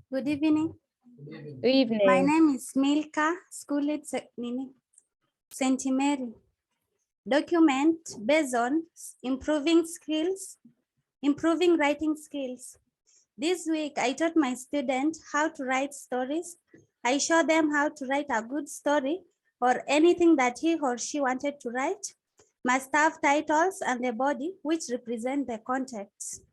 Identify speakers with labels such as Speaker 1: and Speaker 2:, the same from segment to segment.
Speaker 1: Good evening.
Speaker 2: Good evening.
Speaker 1: My name is Milka, school at St. Mary. Document based on improving writing skills. This week, I taught my students how to write stories. I showed them how to write a good story or anything that he or she wanted to write, must have titles and the body which represent the context.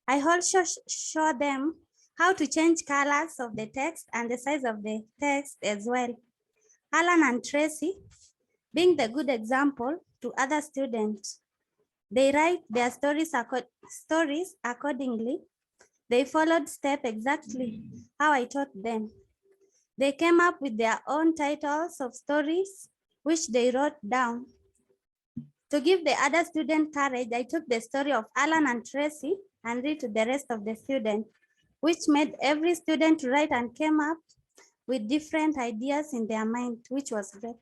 Speaker 1: I also show them how to change colors of the text and the size of the text as well. Alan and Tracy, being the good example to other students, they write their stories accordingly. They followed step exactly how I taught them. They came up with their own titles of stories, which they wrote down. To give the other student courage, I took the story of Alan and Tracy and read to the rest of the students, which made every student write and came up with different ideas in their mind, which was great.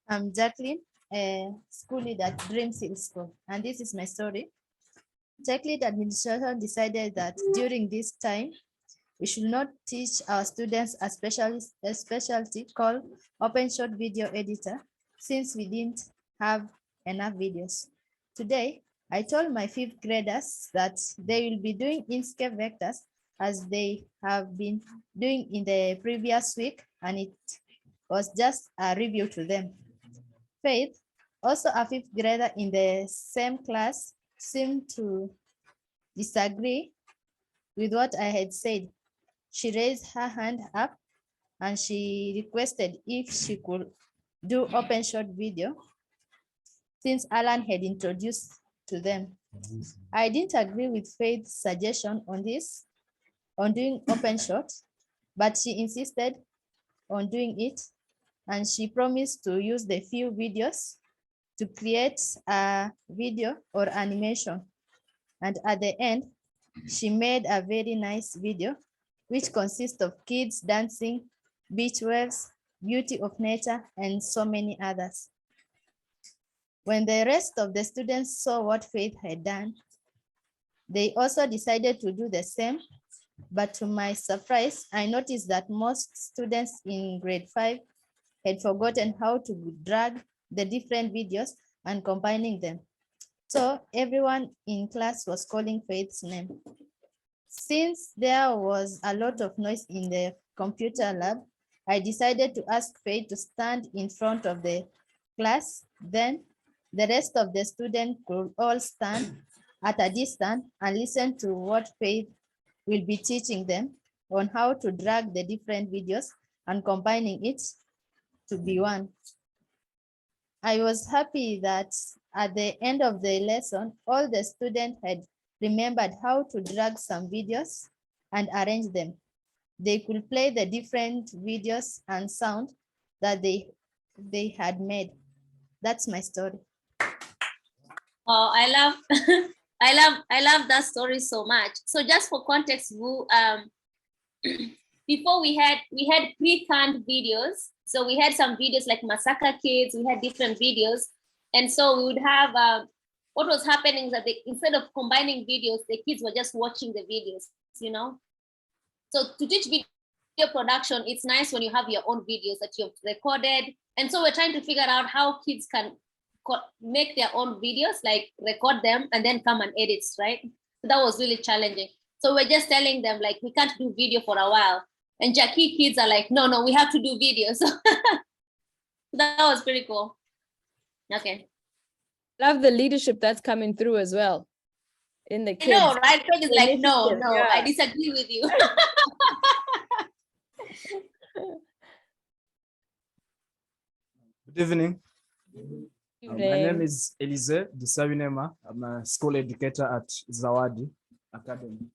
Speaker 3: I'm Jacqueline, a school leader at Dreams Hill School, and this is my story. TechLit administration decided that during this time, we should not teach our students a specialty called Open Short Video Editor, since we didn't have enough videos. Today, I told my fifth graders that they will be doing Inkscape vectors as they have been doing in the previous week, and it was just a review to them. Faith, also a fifth grader in the same class, seemed to disagree with what I had said. She raised her hand up and she requested if she could do open short video since Alan had introduced to them. I didn't agree with Faith's suggestion on doing open short, but she insisted on doing it, and she promised to use the few videos to create a video or animation. And at the end, she made a very nice video, which consists of kids dancing, beach waves, beauty of nature, and so many others. When the rest of the students saw what Faith had done, they also decided to do the same. But to my surprise, I noticed that most students in grade 5 had forgotten how to drag the different videos and combining them. So everyone in class was calling Faith's name. Since there was a lot of noise in the computer lab, I decided to ask Faith to stand in front of the class. Then the rest of the students could all stand at a distance and listen to what Faith will be teaching them on how to drag the different videos and combining it to be one. I was happy that at the end of the lesson, all the students had remembered how to drag some videos and arrange them. They could play the different videos and sound that they had made. That's my story.
Speaker 4: Oh, I love I love that story so much. So just for context, before we had pre-canned videos. So we had some videos like Massacre Kids, we had different videos. And so we would have, what was happening is that instead of combining videos, the kids were just watching the videos, you know? So to teach video production, it's nice when you have your own videos that you've recorded. And so we're trying to figure out how kids can make their own videos, like record them and then come and edit, right? So that was really challenging. So we're just telling them like, we can't do video for a while. And Jackie kids are like, no, we have to do video. So that was pretty cool. Okay.
Speaker 2: Love the leadership that's coming through as well in the kids.
Speaker 4: I know, right? Craig is like, no,
Speaker 2: Yeah.
Speaker 4: I disagree with you.
Speaker 5: Good evening. My
Speaker 2: Evening.
Speaker 5: name is Elise Disawinema. I'm a school educator at Zawadi Academy.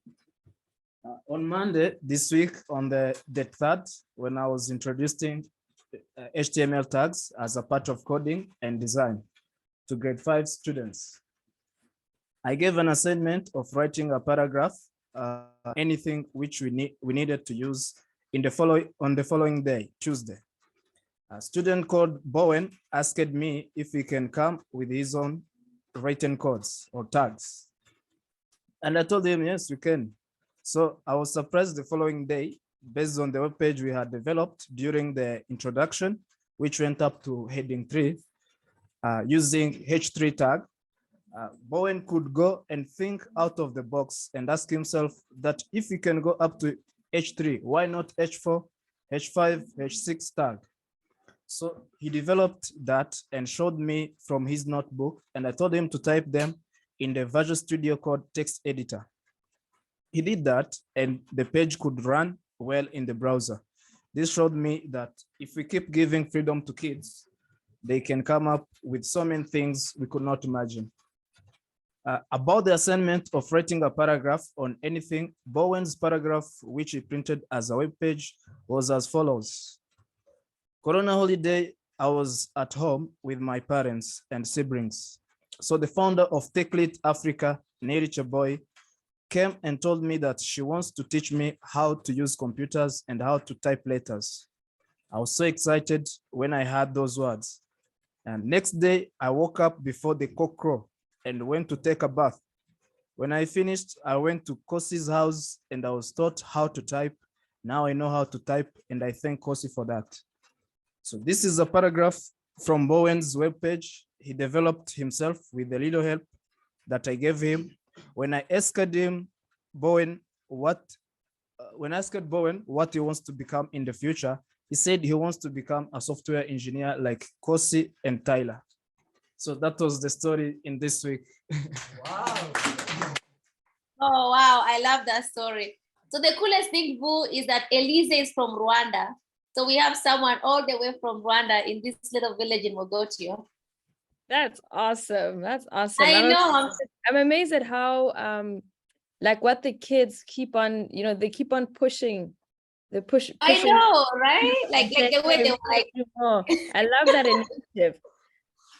Speaker 5: On Monday this week, on the 3rd, when I was introducing HTML tags as a part of coding and design to grade 5 students, I gave an assignment of writing a paragraph, anything which we needed to use on the following day, Tuesday. A student called Bowen asked me if he can come with his own written codes or tags. And I told him, yes, you can. So I was surprised the following day, based on the webpage we had developed during the introduction, which went up to heading 3, using H3 tag. Bowen could go and think out of the box and ask himself that if he can go up to H3, why not H4, H5, H6 tag? So he developed that and showed me from his notebook, and I told him to type them in the Visual Studio Code text editor. He did that, and the page could run well in the browser. This showed me that if we keep giving freedom to kids, they can come up with so many things we could not imagine. About the assignment of writing a paragraph on anything, Bowen's paragraph, which he printed as a web page, was as follows. Corona holiday, I was at home with my parents and siblings. So the founder of TechLit Africa, Neri Chaboy, came and told me that she wants to teach me how to use computers and how to type letters. I was so excited when I heard those words. And next day, I woke up before the cock crow and went to take a bath. When I finished, I went to Kosi's house and I was taught how to type. Now I know how to type, and I thank Kosi for that. So this is a paragraph from Bowen's webpage. He developed himself with a little help that I gave him. When I asked him, Bowen, what he wants to become in the future, he said he wants to become a software engineer like Kosi and Tyler. So that was the story in this week.
Speaker 4: Oh, wow. I love that story. So the coolest thing, Boo, is that Elise is from Rwanda. So we have someone all the way from Rwanda in this little village in Mogotio.
Speaker 2: That's awesome. That's awesome.
Speaker 4: I know.
Speaker 2: I'm amazed at how like what the kids keep on, they keep on pushing. Pushing.
Speaker 4: I know, right? Like the way they were like.
Speaker 2: I love that initiative.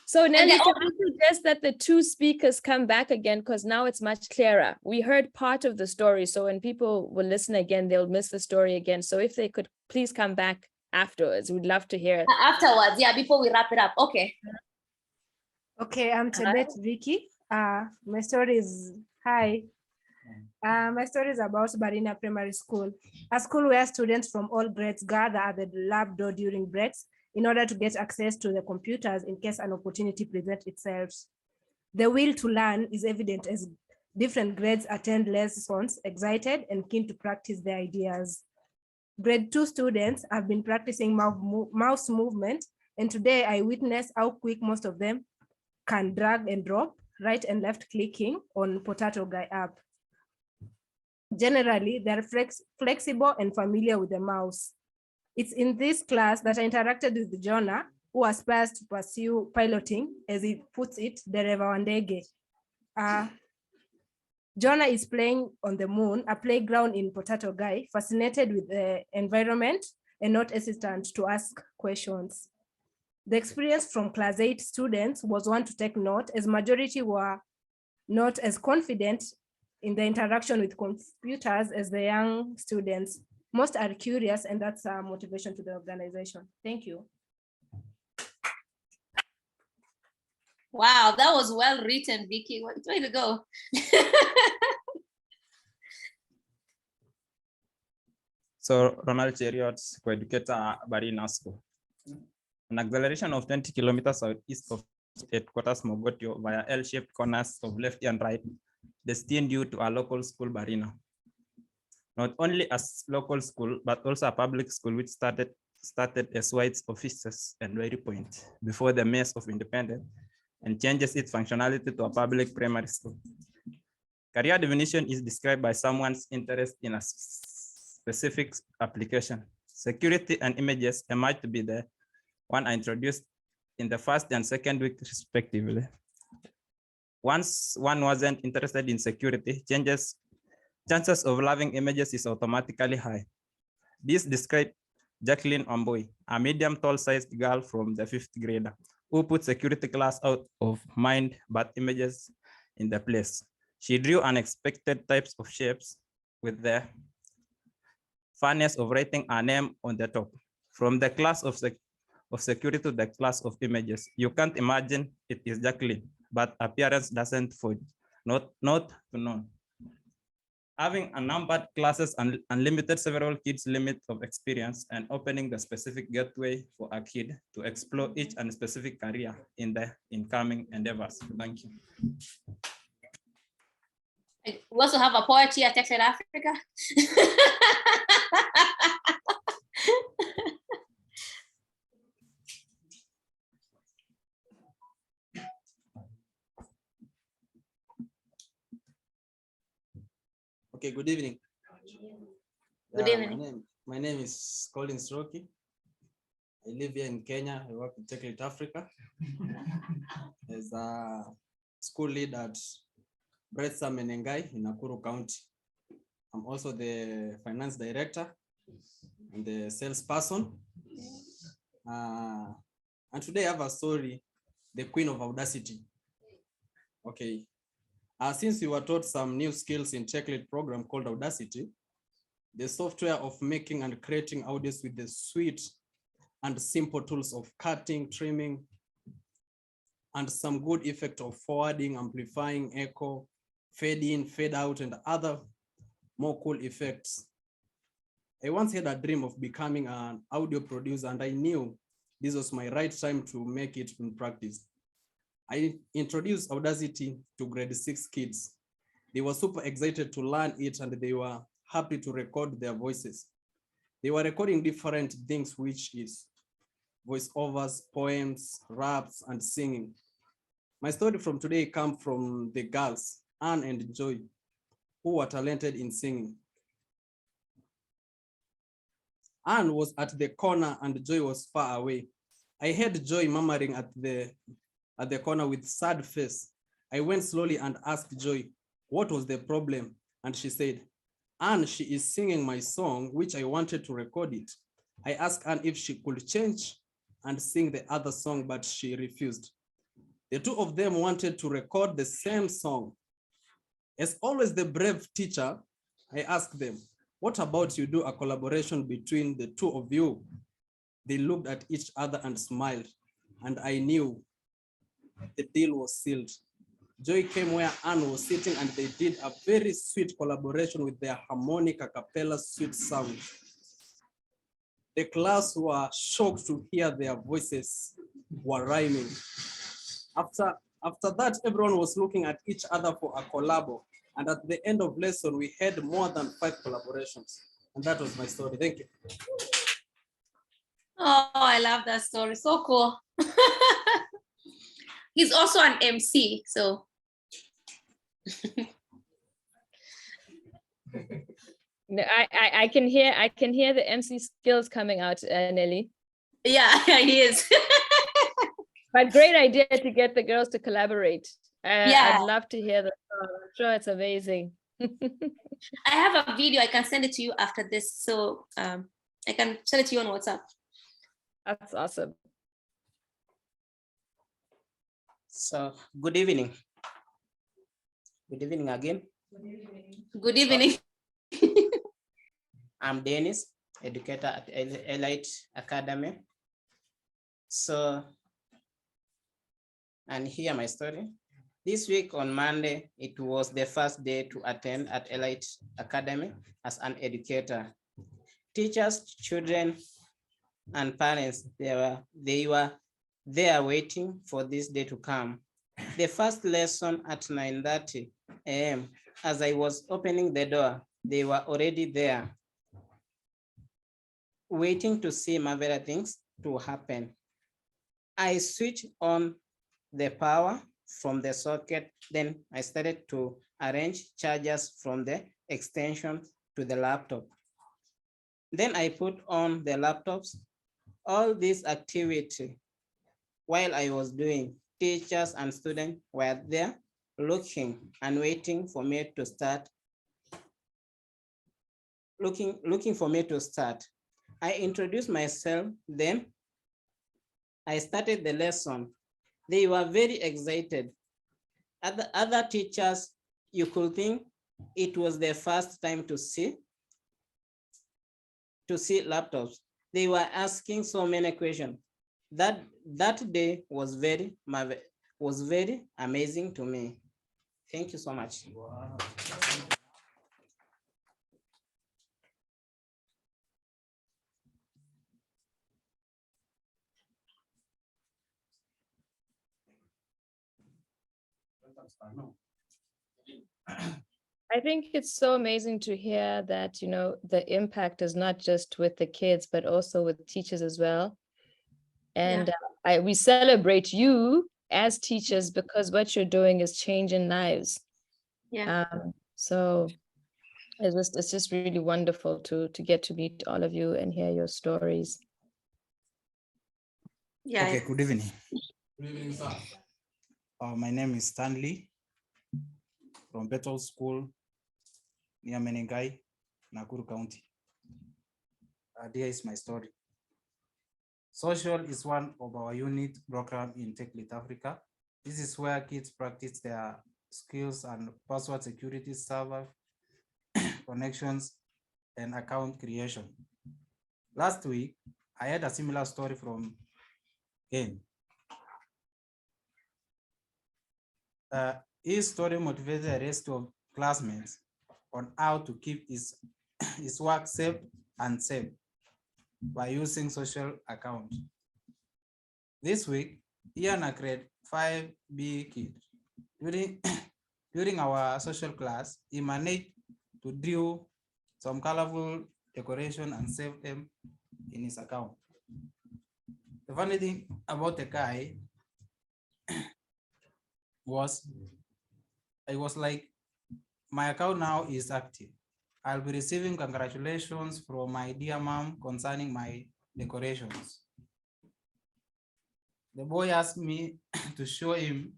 Speaker 2: So Nelly, can I suggest that the 2 speakers come back again, because now it's much clearer. We heard part of the story, so when people will listen again, they'll miss the story again. So if they could please come back afterwards, we'd love to hear it.
Speaker 4: Afterwards, yeah, before we wrap it up. Okay.
Speaker 6: Okay, I'm TechLit Vicky. My story is, hi. My story is about Barina Primary School, a school where students from all grades gather at the lab door during breaks in order to get access to the computers in case an opportunity presents itself. The will to learn is evident as different grades attend lessons, excited and keen to practice their ideas. Grade 2 students have been practicing mouse movement, and today I witnessed how quick most of them can drag and drop, right and left clicking on Potato Guy app. Generally, they're flexible and familiar with the mouse. It's in this class that I interacted with Jonah, who aspires to pursue piloting, as he puts it, dereva wa ndege. Jonah is playing on the moon, a playground in Potato Guy, fascinated with the environment and not hesitant to ask questions. The experience from class 8 students was one to take note, as majority were not as confident in the interaction with computers as the young students. Most are curious, and that's a motivation to the organization. Thank you.
Speaker 4: Wow, that was well written, Vicky. Way to go.
Speaker 7: So Ronald Cheriot's co-educator Barina School. An acceleration of 20 kilometers southeast of headquarters Mogotio via L-shaped corners of left and right, destined you to our local school Barina. Not only a local school, but also a public school which started as White's offices and Dairy Point before the mess of independence, and changes its functionality to a public primary school. Career definition is described by someone's interest in a specific application. Security and images emerge to be the one I introduced in the first and second week respectively. Once one wasn't interested in security, chances of loving images is automatically high. This described Jacqueline Omboy, a medium tall-sized girl from the 5th grader, who put security class out of mind but images in the place. She drew unexpected types of shapes with the funness of writing a name on the top. From the class of of security to the class of images. You can't imagine it is Jacqueline, but appearance doesn't forge, not to know. Having unnumbered classes and unlimited several kids limit of experience and opening the specific gateway for a kid to explore each and specific career in the incoming endeavors. Thank you.
Speaker 4: We also have a poet here at TechLit Africa.
Speaker 8: Okay, good evening.
Speaker 4: Good evening.
Speaker 8: My name is Colin Stroki. I live here in Kenya. I work in TechLit Africa as a school lead at Bretsa Menengai in Nakuru County. I'm also the finance director and the salesperson. And today I have a story, the Queen of Audacity. Okay. Since we were taught some new skills in TechLit program called Audacity, the software of making and creating audios with the sweet and simple tools of cutting, trimming, and some good effect of forwarding, amplifying, echo, fade in, fade out, and other more cool effects. I once had a dream of becoming an audio producer, and I knew this was my right time to make it in practice. I introduced Audacity to grade 6 kids. They were super excited to learn it, and they were happy to record their voices. They were recording different things, which is voiceovers, poems, raps, and singing. My story from today comes from the girls, Anne and Joy, who were talented in singing. Anne was at the corner and Joy was far away. I heard Joy murmuring at the corner with sad face. I went slowly and asked Joy, what was the problem? And she said, Anne, she is singing my song, which I wanted to record it. I asked Anne if she could change and sing the other song, but she refused. The two of them wanted to record the same song. As always, the brave teacher, I asked them, what about you do a collaboration between the two of you? They looked at each other and smiled, and I knew the deal was sealed. Joy came where Anne was sitting, and they did a very sweet collaboration with their harmonic a cappella sweet sound. The class were shocked to hear their voices were rhyming. After that, everyone was looking at each other for a collabo. And at the end of lesson, we had more than 5 collaborations. And that was my story. Thank you.
Speaker 4: Oh, I love that story. So cool. He's also an MC, so.
Speaker 2: No, I can hear the MC skills coming out, Nelly.
Speaker 4: Yeah, he is.
Speaker 2: But great idea to get the girls to collaborate.
Speaker 4: Yeah.
Speaker 2: I'd love to hear the song. I'm sure it's amazing.
Speaker 4: I have a video. I can send it to you after this. So I can send it to you on WhatsApp.
Speaker 2: That's awesome.
Speaker 9: So good evening. Good evening again.
Speaker 4: Good evening.
Speaker 9: I'm Dennis, educator at TechLit Academy. So, and here my story. This week on Monday, it was the first day to attend at TechLit Academy as an educator. Teachers, children, and parents, they were there waiting for this day to come. The first lesson at 9:30 a.m. As I was opening the door, they were already there, waiting to see marvelous things to happen. I switched on the power from the socket, then I started to arrange chargers from the extension to the laptop. Then I put on the laptops. All this activity, while I was doing, teachers and students were there looking and waiting for me to start. Looking for me to start. I introduced myself, then I started the lesson. They were very excited. Other teachers, you could think it was their first time to see laptops. They were asking so many questions. that day was very amazing to me. Thank you so much.
Speaker 2: I think it's so amazing to hear that, you know, the impact is not just with the kids, but also with teachers as well. And we celebrate you as teachers because what you're doing is changing lives.
Speaker 4: Yeah.
Speaker 2: So it's just really wonderful to get to meet all of you and hear your stories.
Speaker 4: Yeah.
Speaker 5: Okay, good evening.
Speaker 8: Good evening, sir.
Speaker 5: My name is Stanley from Bethel School near Menengai, Nakuru County. Here is my story. Social is one of our unit program in TechLit Africa. This is where kids practice their skills and password security, server connections, and account creation. Last week, I had a similar story from Ken. His story motivated the rest of classmates on how to keep his work safe and safe by using social account. This week, Ian, a grade 5B kid, during our social class, he managed to draw some colorful decoration and save them in his account. The funny thing about the guy was, I was like, my account now is active. I'll be receiving congratulations from my dear mom concerning my decorations. The boy asked me to show him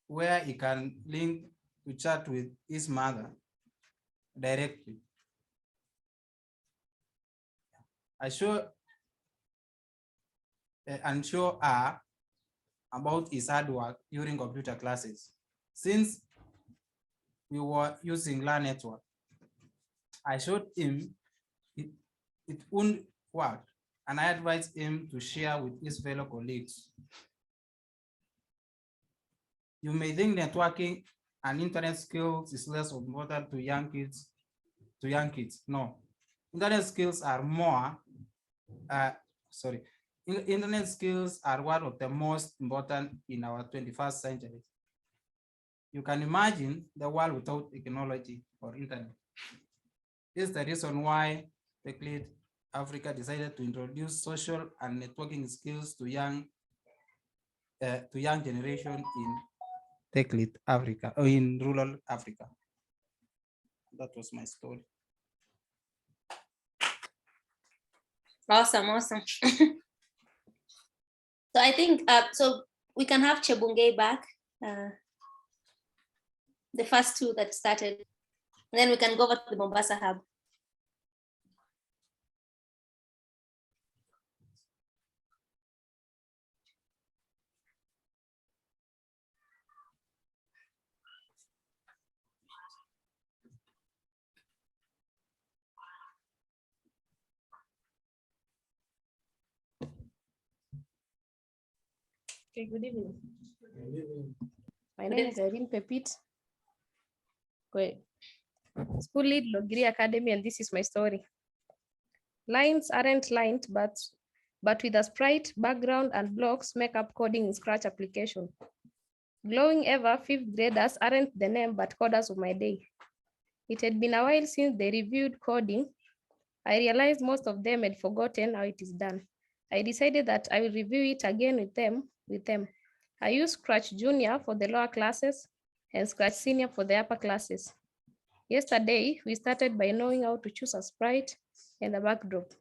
Speaker 5: where he can link to chat with his mother directly. I show and show her about his hard work during computer classes. Since we were using LAN network, I showed him it wouldn't work, and I advised him to share with his fellow colleagues. You may think networking and internet skills is less important to young kids. No, internet skills are more. Internet skills are one of the most important in our 21st century. You can imagine the world without technology or internet. This is the reason why TechLit Africa decided to introduce social and networking skills to young generation in TechLit Africa or in rural Africa. That was my story.
Speaker 4: Awesome. So I think so we can have Chebungei back, the first two that started, and then we can go over to the Mombasa hub.
Speaker 6: Okay, good evening.
Speaker 8: Good evening.
Speaker 6: My name is Irene Pepit. Great. School lead Logiri Academy, and this is my story. Lines aren't lined, but with a sprite, background, and blocks make up coding in Scratch application. Glowing ever, fifth graders aren't the name, but coders of my day. It had been a while since they reviewed coding. I realized most of them had forgotten how it is done. I decided that I will review it again with them. I used Scratch Junior for the lower classes and Scratch Senior for the upper classes. Yesterday, we started by knowing how to choose a sprite and a backdrop.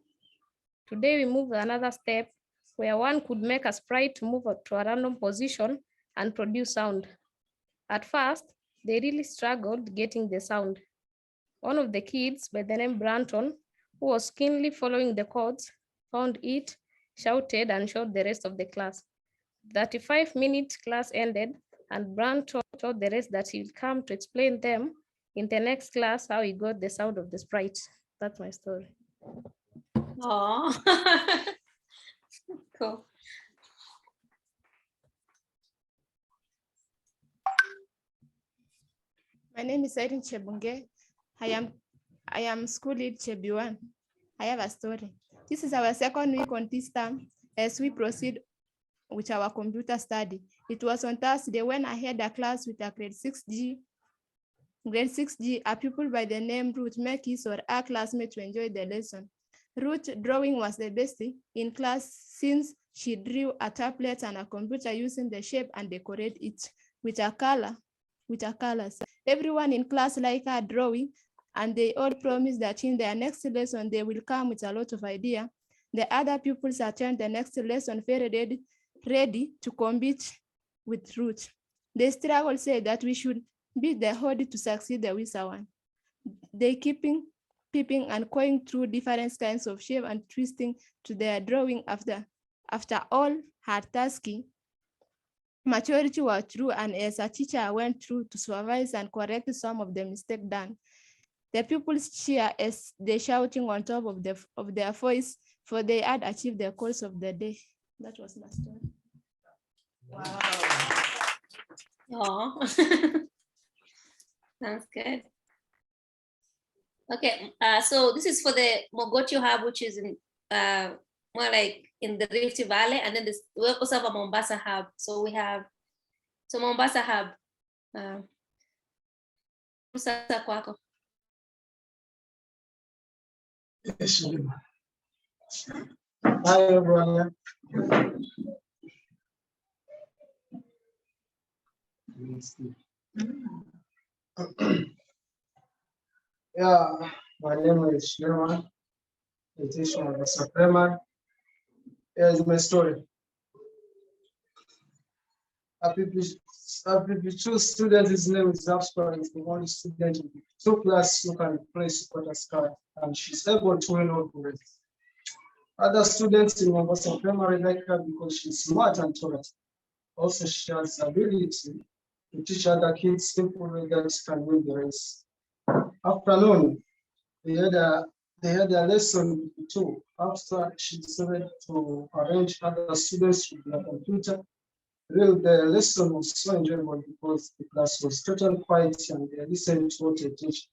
Speaker 6: Today, we moved another step where one could make a sprite to move to a random position and produce sound. At first, they really struggled getting the sound. One of the kids by the name Branton, who was keenly following the codes, found it, shouted, and showed the rest of the class. 35-minute class ended, and Branton told the rest that he'll come to explain them in the next class how he got the sound of the sprite. That's my story.
Speaker 4: Oh. Cool.
Speaker 10: My name is Irene Chebunge. I am school lead Chebi1. I have a story. This is our second week on this term as we proceed with our computer study. It was on Thursday when I had a class with a grade 6G. Grade 6G, a pupil by the name Ruth make his or her classmate to enjoy the lesson. Ruth drawing was the best in class since she drew a tablet and a computer using the shape and decorate it with a colors. Everyone in class liked her drawing, and they all promised that in their next lesson, they will come with a lot of idea. The other pupils attend the next lesson very ready to compete with Ruth. The struggle said that we should beat the odd to succeed the wiser one. They peeping and going through different kinds of shape and twisting to their drawing after all her tasking. Majority were true, and as a teacher, I went through to supervise and correct some of the mistakes done. The pupils cheer as they shouting on top of their voice, for they had achieved their goals of the day. That was my story.
Speaker 4: Wow. Oh, sounds good. Okay, so this is for the Mogotio Hub, which is in more like in the Rift Valley, and then we also have a Mombasa Hub. So we have, Mombasa Hub. Sasa kwako.
Speaker 11: Hi everyone. Yeah, my name is Sherman. I teach Mombasa Primary. Here's my story. A PP2 student, his name is Zapspa, is the only student in two class who can play supporters card, and she's able to win all grades. Other students in Mombasa Primary like her because she's smart and tolerant. Also, she has ability to teach other kids simple way that can win the race. Afternoon, they had a lesson too. After she decided to arrange other students with their computer. Really, the lesson was so enjoyable because the class was totally quiet and they listened to what I teach.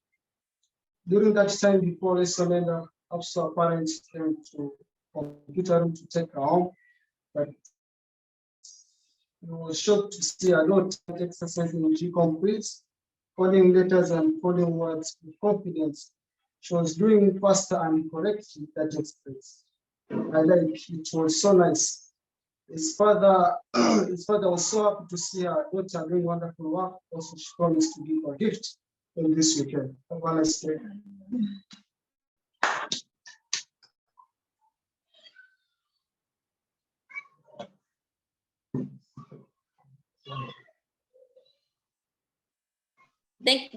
Speaker 11: During that time before lesson ended, also parents came to computer room to take her home, but I was shocked to see a lot of exercise in G complete, coding letters and coding words with confidence. She was doing faster and correctly that express. I like it was so nice. His father was so happy to see her daughter doing wonderful work. Also, she promised to give her a gift in this weekend. Have a nice day.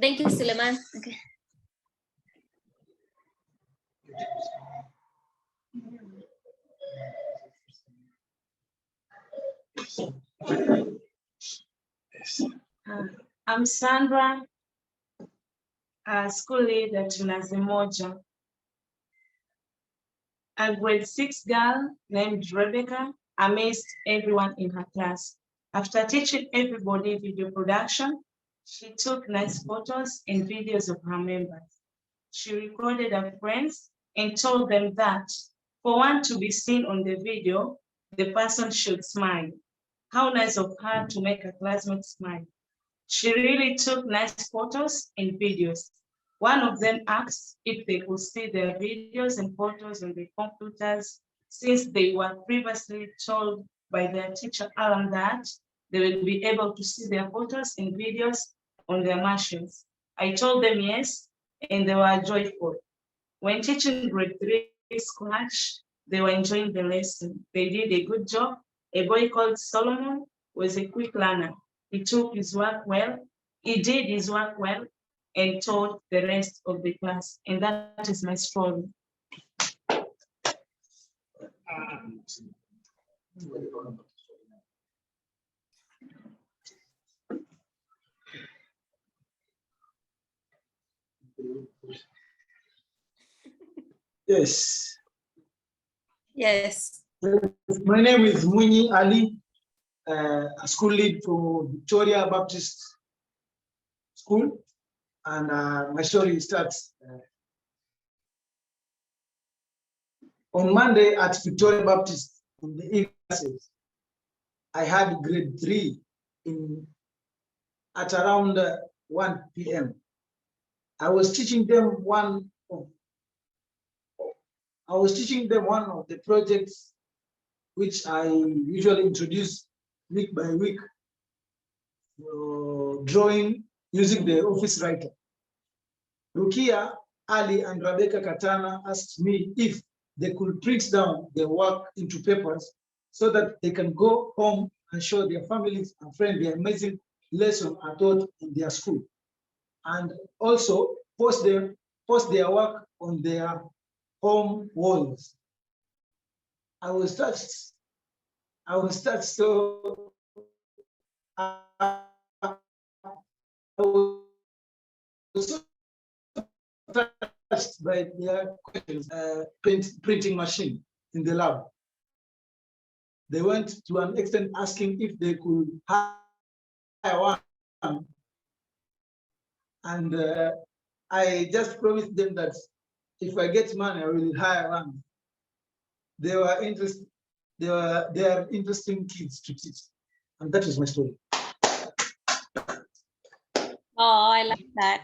Speaker 4: Thank you, Suleiman. Okay.
Speaker 12: I'm Sandra, school lead at Nazimoja. A grade 6 girl named Rebecca amazed everyone in her class. After teaching everybody video production, she took nice photos and videos of her members. She recorded her friends and told them that for one to be seen on the video, the person should smile. How nice of her to make her classmates smile. She really took nice photos and videos. One of them asked if they could see their videos and photos on their computers, since they were previously told by their teacher Alan that they will be able to see their photos and videos on their machines. I told them yes, and they were joyful. When teaching grade 3 Scratch, they were enjoying the lesson. They did a good job. A boy called Solomon was a quick learner. He took his work well, he did his work well, and taught the rest of the class. And that is my story.
Speaker 11: Yes.
Speaker 4: Yes.
Speaker 11: My name is Munyi Ali, a school lead for Victoria Baptist School, and my story starts on Monday at Victoria Baptist in the evening classes. I had grade 3 at around 1 p.m. I was teaching them one of the projects which I usually introduce week by week, drawing using the office writer. Rukia, Ali, and Rebecca Katana asked me if they could print down their work into papers so that they can go home and show their families and friends the amazing lesson I taught in their school, and also post their work on their home walls. I was touched. So I was so touched by their questions, printing machine in the lab. They went to an extent asking if they could hire one, and I just promised them that if I get money, I will hire one. They were interested. They are interesting kids to teach, and that is my story.
Speaker 4: Oh, I like that.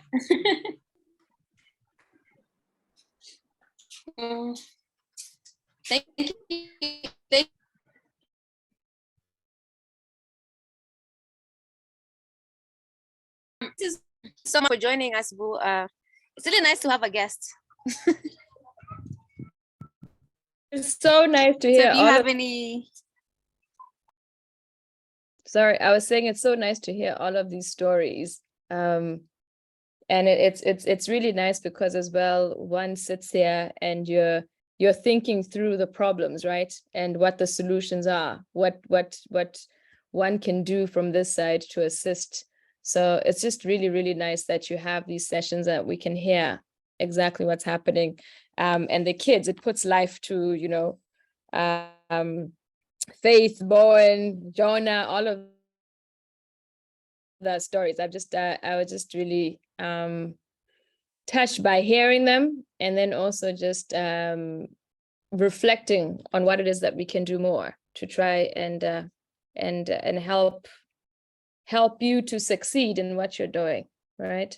Speaker 4: Thank you. Thank
Speaker 2: This is so much for joining us, Boo. It's really nice to have a guest. It's so nice to hear.
Speaker 1: So do you have any?
Speaker 2: Sorry, I was saying it's so nice to hear all of these stories. And it's really nice because as well, one sits here and you're thinking through the problems, right? And what the solutions are, what one can do from this side to assist. So it's just really, really nice that you have these sessions that we can hear exactly what's happening. And the kids, it puts life to, you know, Faith, Bowen, Jonah, all of the stories. I was just really touched by hearing them, and then also just reflecting on what it is that we can do more to try and help you to succeed in what you're doing, right?